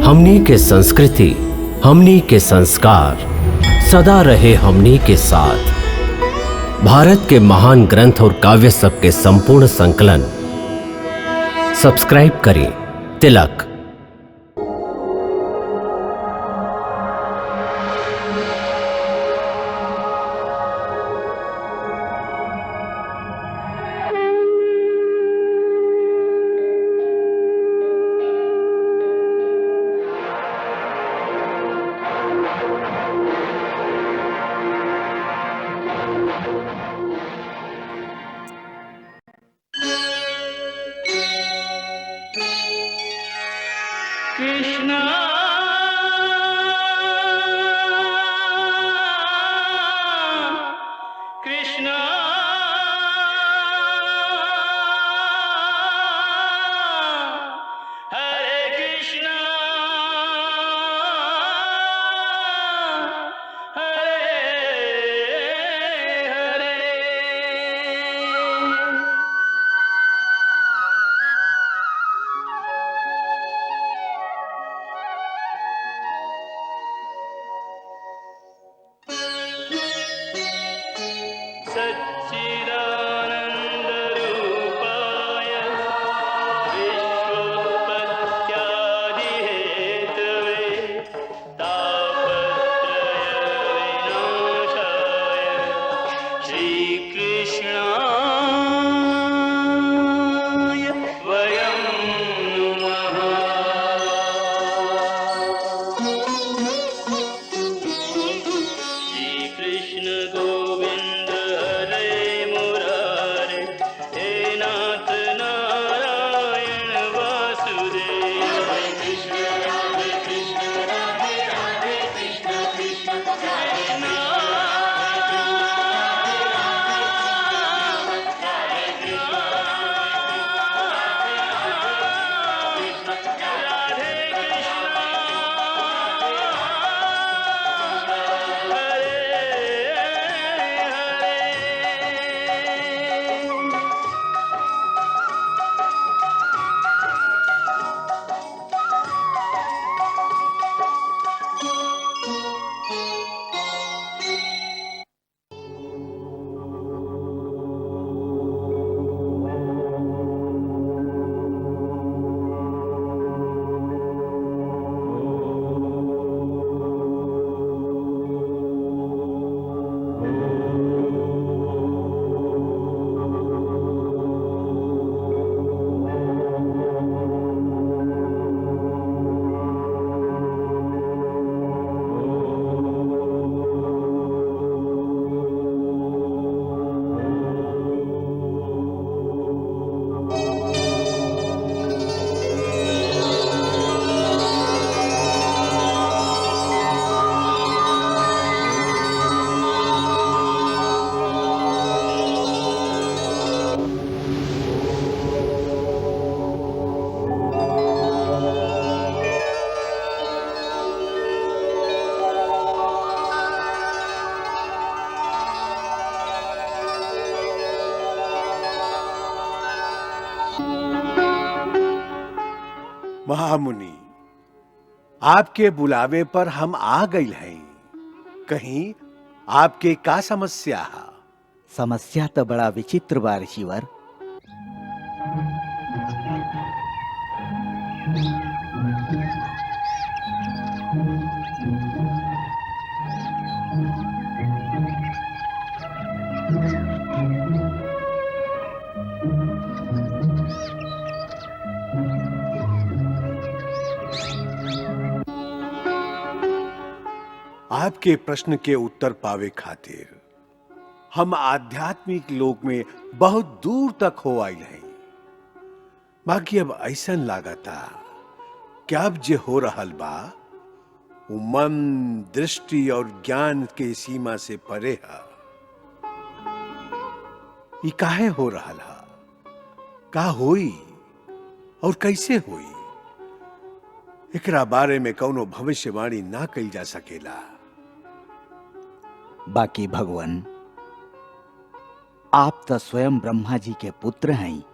हमनी के संस्कृति, हमनी के संस्कार सदा रहे हमनी के साथ। भारत के महान ग्रंथ और काव्य सब के संपूर्ण संकलन सब्सक्राइब करें तिलक। कृष्णा कृष्णा हरे कृष्णा हरे हरे। सच्चिदानन्दरूपाय विश्वोत्पत्त्यादिहेतवे तापत्रयविनाशाय श्रीकृष्णाय वयं नमः। श्रीकृष्ण गोविंद हरे मुरारे, हे नाथ नारायण वासुदेव। हरे कृष्ण राधे राधे कृष्ण कृष्ण कृष्ण महामुनि, आपके बुलावे पर हम आ गए हैं। कहीं आपके का समस्या है? समस्या तो बड़ा विचित्र बा ऋषिवर। आपके प्रश्न के उत्तर पावे खातिर हम आध्यात्मिक लोक में बहुत दूर तक हो आए हैं। बाकी अब ऐसा लागता कि अब जे हो रहल बा वो मन, दृष्टि और ज्ञान के सीमा से परे है। ये काहे हो रहल है, का होई और कैसे होई, एकरा बारे में कौनो भविष्यवाणी ना कही जा सकेला। बाकी भगवान, आप तो स्वयं ब्रह्मा जी के पुत्र हैं,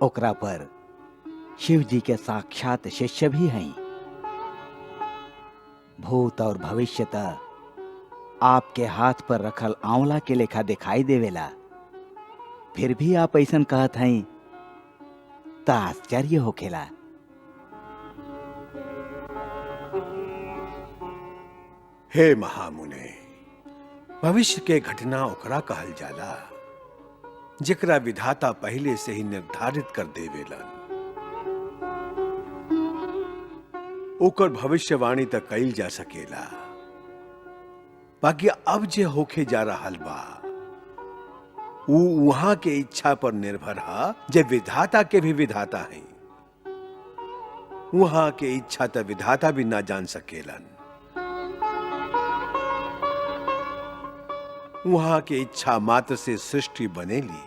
ओकरा पर शिव जी के साक्षात शिष्य भी हैं। भूत और भविष्य त आपके हाथ पर रखल आंवला के लेखा दिखाई देवेला, फिर भी आप ऐसन कहत हई त आश्चर्य होखेला। हे महामुने, भविष्य के घटना ओकरा कहल जाला जेकरा विधाता पहले से ही निर्धारित कर देवेलन। ओकर भविष्यवाणी तक कईल जा सकेला, बाकी अब जे होके जा रहल बा ऊ वहां के इच्छा पर निर्भर है, जे विधाता के भी विधाता है। वहां के इच्छा त विधाता भी ना जान सकेलन। वहां के इच्छा मात्र से सृष्टि बनेली,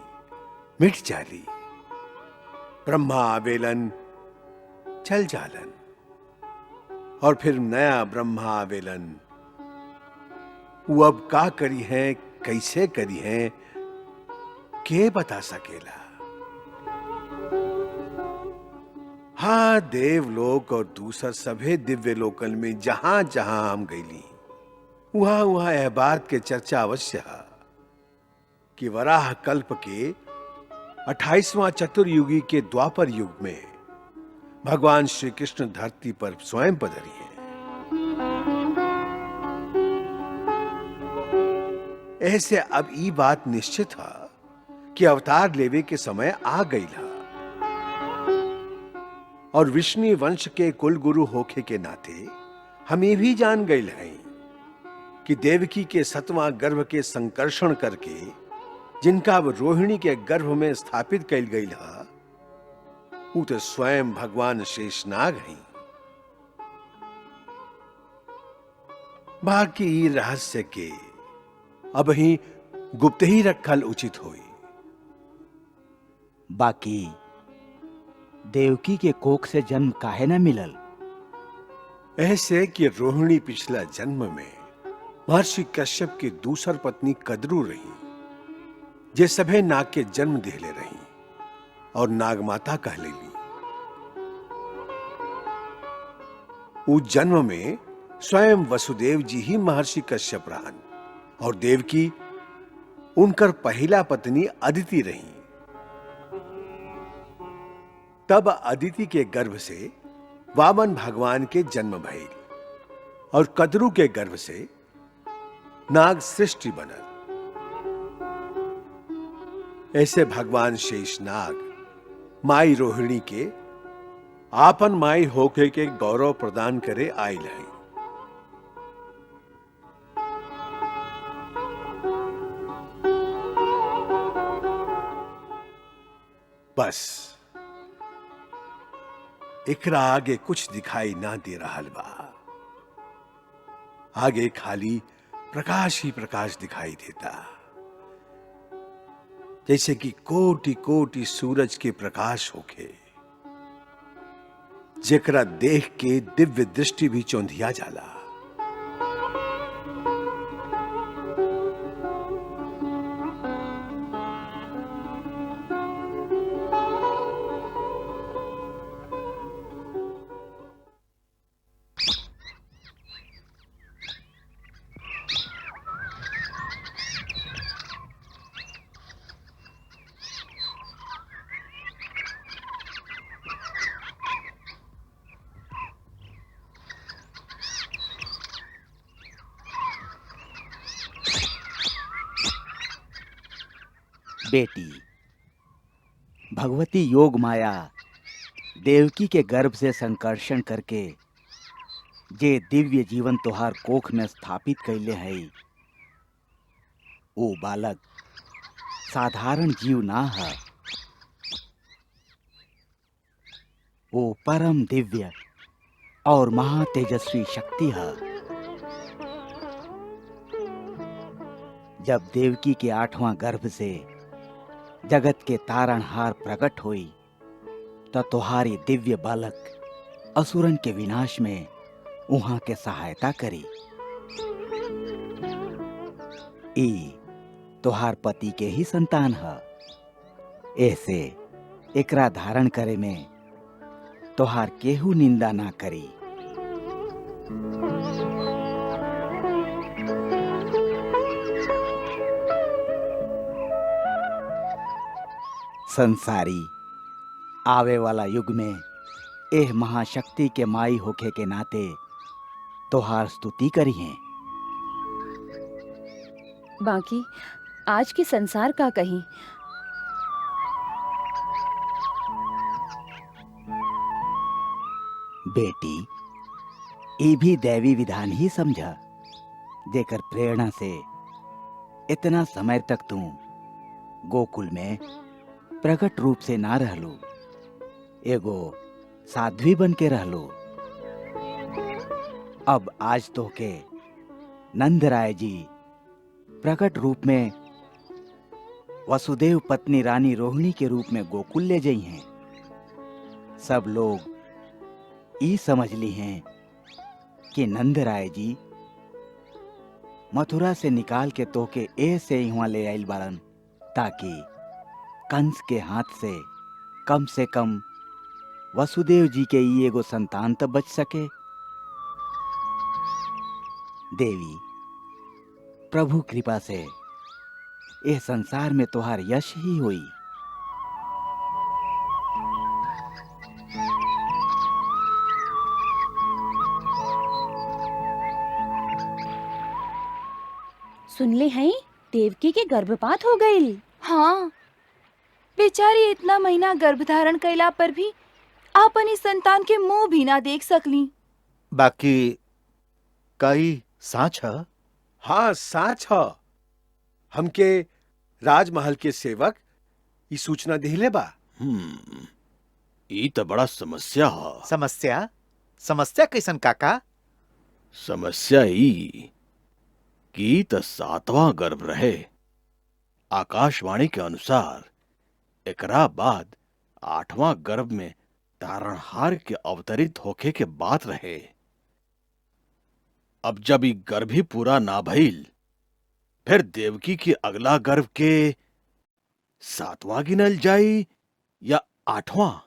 मिट जाली। ब्रह्मा आवेलन, चल जालन, और फिर नया ब्रह्मा आवेलन। वो अब का करी है, कैसे करी है, के बता सकेला। हाँ, देवलोक और दूसर सभे दिव्य लोकल में जहां जहां हम गईली, वहां वहां यह बात के चर्चा अवश्य है कि वराह कल्प के 28वां चतुर्युगी के द्वापर युग में भगवान श्री कृष्ण धरती पर स्वयं पधारी हैं। ऐसे अब ये बात निश्चित है कि अवतार लेवे के समय आ गई है, और विष्णु वंश के कुल गुरु होखे के नाते हम ये भी जान गए हैं कि देवकी के 7वां गर्भ के संकर्षण करके जिनका अब रोहिणी के गर्भ में स्थापित कैल गई है, वो तो स्वयं भगवान शेषनाग हैं। बाकी रहस्य के अब ही गुप्त ही रखल उचित होई। बाकी देवकी के कोख से जन्म काहे न मिलल? ऐसे कि रोहिणी पिछला जन्म में महर्षि कश्यप की दूसर पत्नी कद्रू रही, जे सभे नाग के जन्म दिहले रही और नागमाता कहलेली। उस जन्म में स्वयं वसुदेव जी ही महर्षि कश्यप रहन, और देवकी उनकर पहला पत्नी अदिति रही। तब अदिति के गर्भ से वामन भगवान के जन्म भइल, और कद्रू के गर्भ से नाग सृष्टि बनल। ऐसे भगवान शेषनाग माई रोहिणी के आपन माई होके के गौरव प्रदान करे आयल हैं। बस एकरा आगे कुछ दिखाई ना दे रहल बा। आगे खाली प्रकाश ही प्रकाश दिखाई देता, जैसे कि कोटि कोटि सूरज के प्रकाश होके, जेकरा देख के दिव्य दृष्टि भी चौंधिया जाला। बेटी, भगवती योग माया देवकी के गर्भ से संकर्षण करके जे दिव्य जीवन तोहार कोख में स्थापित कैले है, वो बालक साधारण जीव ना है। वो परम दिव्य और महातेजस्वी शक्ति है। जब देवकी के 8वां गर्भ से जगत के तारणहार प्रकट हुई, तो तुम्हारी दिव्य बालक असुरन के विनाश में उहाँ के सहायता करी। ई तोहार पति के ही संतान है। ऐसे एकरा धारण करे में तोहार केहू निंदा ना करी। संसारी आवे वाला युग में एह महाशक्ति के माई होखे के नाते तोहार स्तुति करी है। बाकी आज के संसार का कहीं। बेटी, ये भी दैवी विधान ही समझा, देकर प्रेरणा से इतना समय तक तू गोकुल में प्रकट रूप से ना रहलू, एगो साध्वी बन के रहलू। अब आज तो के नंद राय जी प्रकट रूप में वसुदेव पत्नी रानी रोहिणी के रूप में गोकुल ले गई हैं। सब लोग ई समझ ली हैं कि नंद राय जी मथुरा से निकाल के तोके ऐसे यहाँ ले आइल बाड़न ताकि कंस के हाथ से कम वसुदेव जी के ई एगो संतान तो बच सके। देवी, प्रभु कृपा से यह संसार में तोहार यश ही हुई। सुनले हैं देवकी के गर्भपात हो गई। हाँ, बेचारी इतना महीना गर्भधारण कैला पर भी अपनी संतान के मुंह भी ना देख सकली। बाकी कई साँच है? हाँ, साच ह। हमके राजमहल के सेवक ई सूचना दिले बा। ई तो बड़ा समस्या है। समस्या? समस्या कैसन काका? समस्या ई कि त 7वां गर्भ रहे। आकाशवाणी के अनुसार एकरा बाद 8वां गर्भ में तारणहार के अवतरित होखे के बात रहे। अब जब ई गर्भ ही पूरा ना भइल, फिर देवकी के अगला गर्भ के 7वां गिनल जाई या 8वां?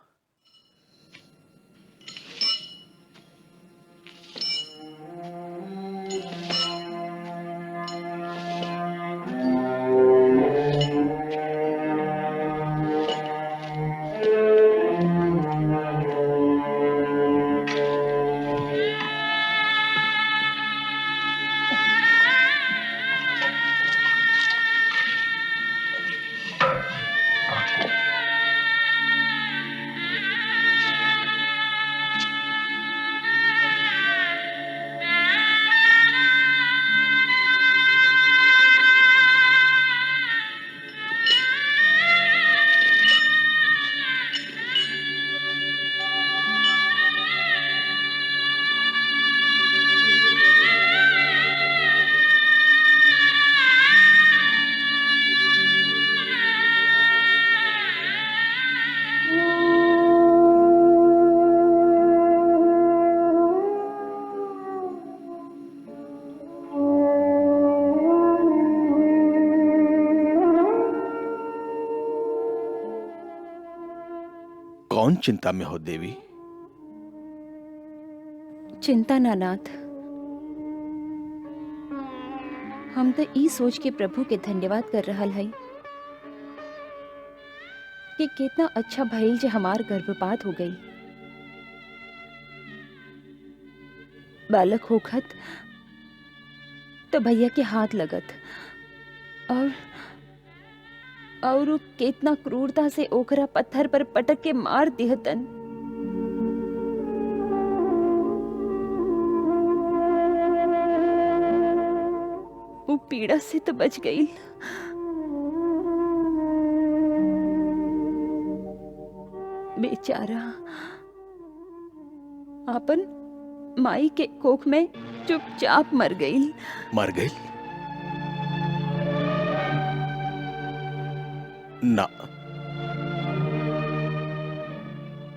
कौन चिंता में हो देवी? चिंता ना नाथ, हम तो ई सोच के प्रभु के धन्यवाद कर रहल हई कि कितना अच्छा भइल जे हमार गर्भपात हो गई। बालक होखत तो भैया के हाथ लगत और उ कितना क्रूरता से ओकरा पत्थर पर पटक के मार दिहतन। वो पीड़ा से तो बच गई, बेचारा आपन माई के कोख में चुपचाप मर गई। मर गई? ना,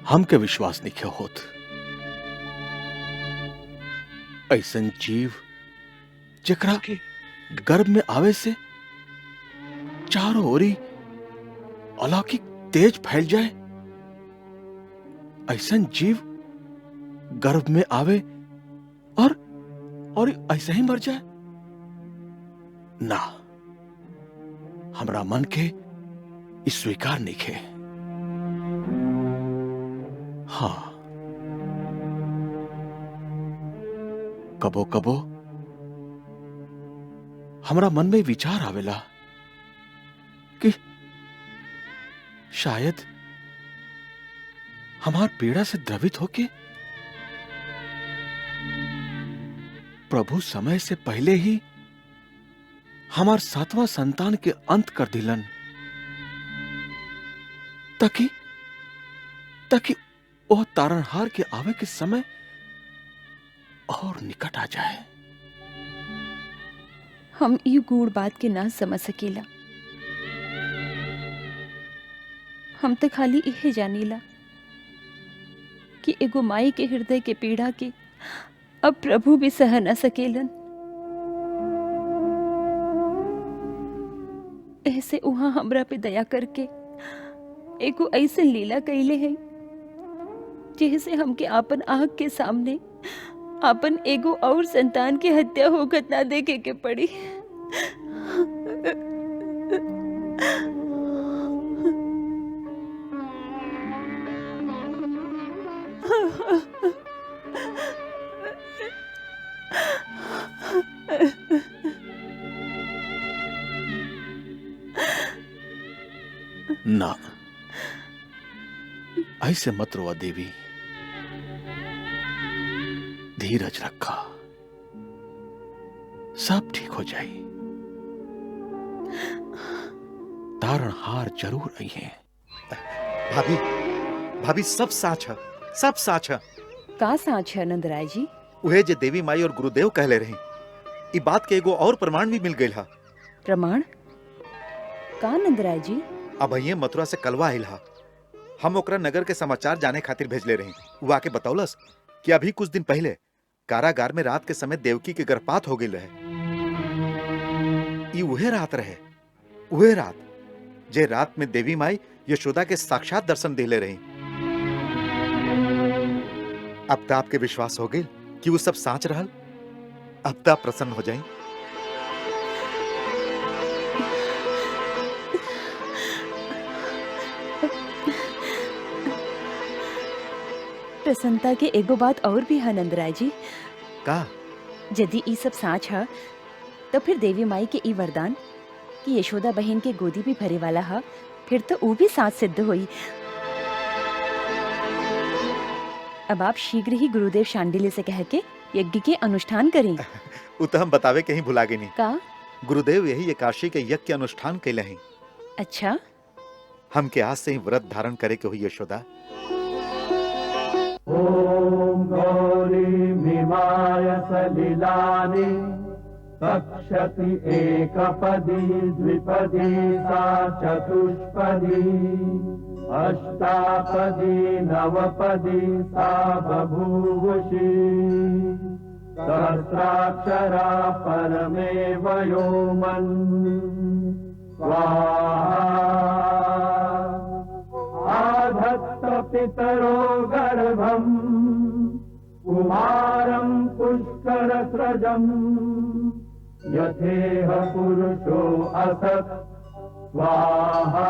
हमके विश्वास नहीं होत। ऐसन जीव जेकरा के गर्भ में आवे से चारों ओरी अलौकिक तेज फैल जाए, ऐसन जीव गर्भ में आवे और ऐसे ही मर जाए? ना, हमरा मन के इस स्वीकार नहीं खे। हाँ, कबो कबो हमरा मन में विचार आवेला कि शायद हमार पीड़ा से द्रवित होके प्रभु समय से पहले ही हमार 7वां संतान के अंत कर दिलन, ताकि वह तारणहार के आवे के समय और निकट आ जाए। हम ई गूढ़ बात के ना समझ सकेला। हम तो खाली इहे जानीला कि एगो माई के हृदय के पीड़ा के अब प्रभु भी सह न सकेलन। ऐसे वहां हमरा पे दया करके एगो ऐसे लीला कैले है जैसे हमके आपन आँख के सामने आपन एगो और संतान की हत्या होकर ना देखे के पड़ी। ना, ऐसे मत रोआ देवी, धीरज रखा, सब ठीक हो जाए। तारणहार जरूर आई है। भाभी, भाभी सब साच है, सब साच है। का साच है नंदराय जी? उहे जे देवी माई और गुरुदेव कहले रही, ई बात के एगो और प्रमाण भी मिल गई हा। प्रमाण? का नंदराय जी? अब ये मथुरा से कलवा आइल हा। हम ओकरा नगर के समाचार जाने खातिर भेजले रही। वो आके बतौलस कि अभी कुछ दिन पहले कारागार में रात के समय देवकी के गर्भपात हो गई रहे। ई उहे रात रहे, उहे रात जे रात में देवी माई यशोदा के साक्षात दर्शन दिले रही। अब तो आपके विश्वास हो गई कि वो सब साच रहल। अब तो आप प्रसन्न हो जाए। प्रसन्नता के एगो बात और भी है नंदराय जी। का? यदि ई सब साच है तो फिर देवी माई के ई वरदान कि यशोदा बहन के गोदी भी भरे वाला है, फिर तो वो भी साच सिद्ध हुई। अब आप शीघ्र ही गुरुदेव शांडिल्य से कह के यज्ञ के अनुष्ठान करें। वो तो हम बतावे कहीं भुला गए नहीं। का? गुरुदेव यही एकादशी के यज्ञ के अनुष्ठान कैले हैं। अच्छा, हम के आज से ही व्रत धारण करे के हुई यशोदा। ॐ गौरीमिमाय सलिलानि कक्षति एकपदी द्विपदी सा चतुष्पदी अष्टापदी नवपदी सा बभूवुषी सहस्राक्षरा परमेव व्योमन् स्वाहा आधत्त पितरो गर्भम् कुमारं पुष्करस्रजम् यथेह पुरुषो असत् स्वाहा।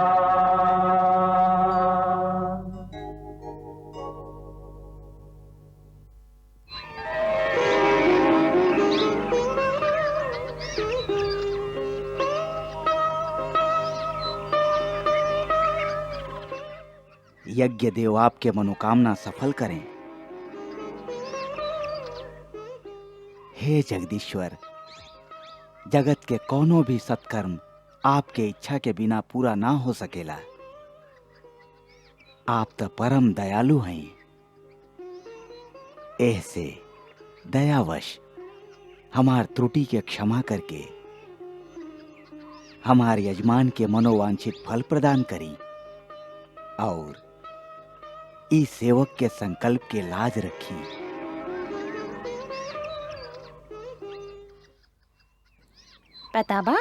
यज्ञ देव आपके मनोकामना सफल करें। हे जगदीश्वर, जगत के कोनो भी सत्कर्म आपके इच्छा के बिना पूरा ना हो सकेला। आप तो परम दयालु हैं। ऐसे दयावश हमार त्रुटि के क्षमा करके हमार यजमान के मनोवांछित फल प्रदान करी और इस सेवक के संकल्प के लाज रखी। प्रतापा,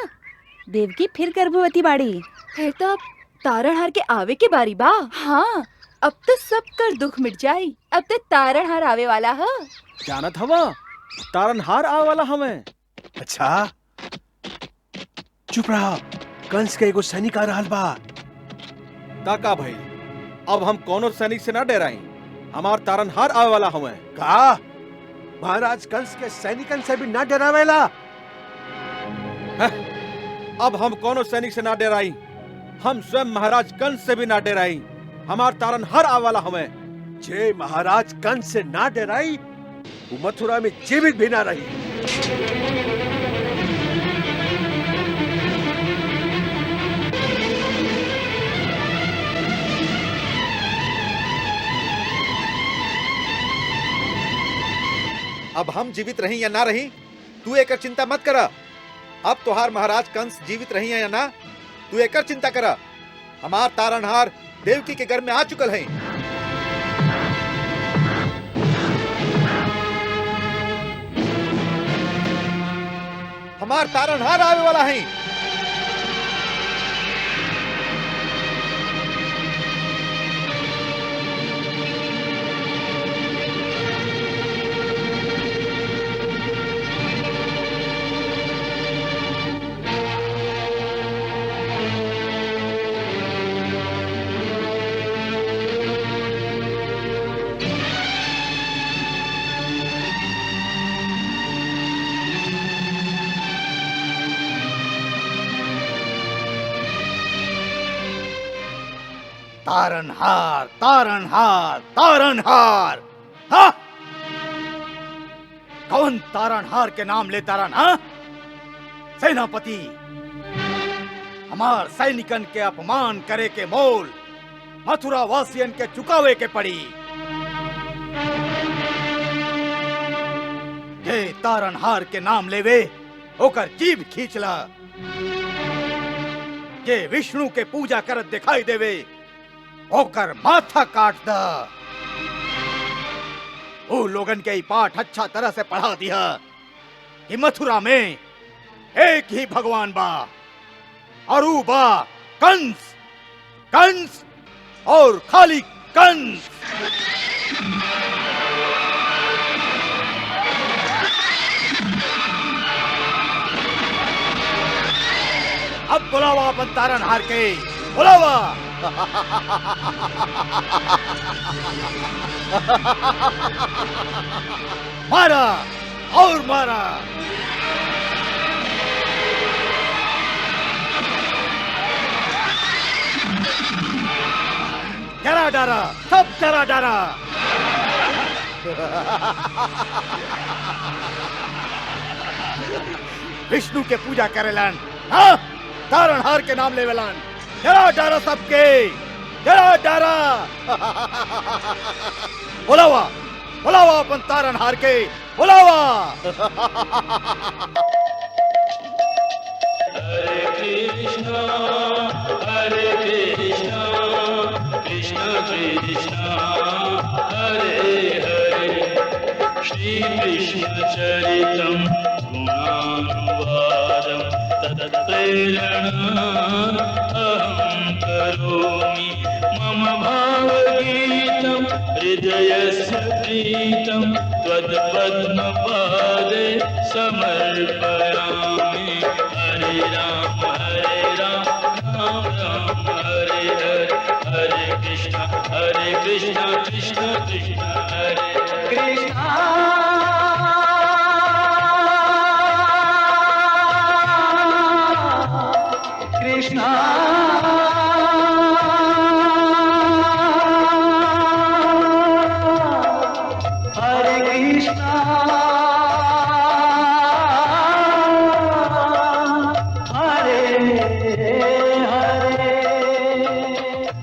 देवकी फिर गर्भवती बाड़ी। फिर तो अब तारणहार के आवे के बारी बा। हाँ, अब तो सब कर दुख मिट जाई। अब तो तारणहार आवे वाला है। जानत हवा तारनहार आवे वाला हमें। अच्छा, चुप रहा। कंस के एगो सैनिक आ रहल बा। काका भाई, अब हम कोनो सैनिक से ना डराई, हमार तारनहार आवे वाला हमें। का महाराज कंस के सैनिकन से भी ना डरावेला? अब हम कोनो सैनिक से ना डराई, हम स्वयं महाराज कंस से भी ना डराई, हमार तारनहार आवे वाला हमें। जे महाराज कंस से ना डराई वो मथुरा में जीवित भी ना रही। अब हम जीवित रही या ना रही तू एकर चिंता मत करा। अब तोहार महाराज कंस जीवित रही या ना तू एकर चिंता करा। हमार तारनहार देवकी के घर में आ चुकल है। हमार तारनहार आवे वाला है। तारनहार तारनहार तारनहार। हाँ, कौन तारनहार के नाम लेता रहा ना? सेनापति, हमार सैनिकन के अपमान करे के मोल मथुरा वासियन के चुकावे के पड़ी। ये तारनहार के नाम लेवे ओकर जीभ खींचला। ये विष्णु के पूजा करत दिखाई देवे ओकर माथा काट दा। वो लोगन के पाठ अच्छा तरह से पढ़ा दिया कि मथुरा में एक ही भगवान बा और वो बा कंस। कंस और खाली कंस। अब बुलावा अपन तारनहार के, बुलावा। मारा और मारा। डरा डरा, सब डरा डरा। विष्णु के पूजा करेलन, हाँ? तारनहार के नाम लेवेलन। डरा डरा सबके, डरा डरा। बुलावा बुलावा अपन तारनहार के, बुलावा। हरे कृष्णा कृष्ण कृष्णा हरे हरे। श्री कृष्ण चरितम गुणानुवादम तत्प्रेरणा अहं करोमि। मम भावगीतं हृदयस्य प्रीतं त्वत्पद्मपादे समर्पयामि। हरे राम राम राम हरे हरे। हरे कृष्ण कृष्ण कृष्ण हरे हरे। कृष्ण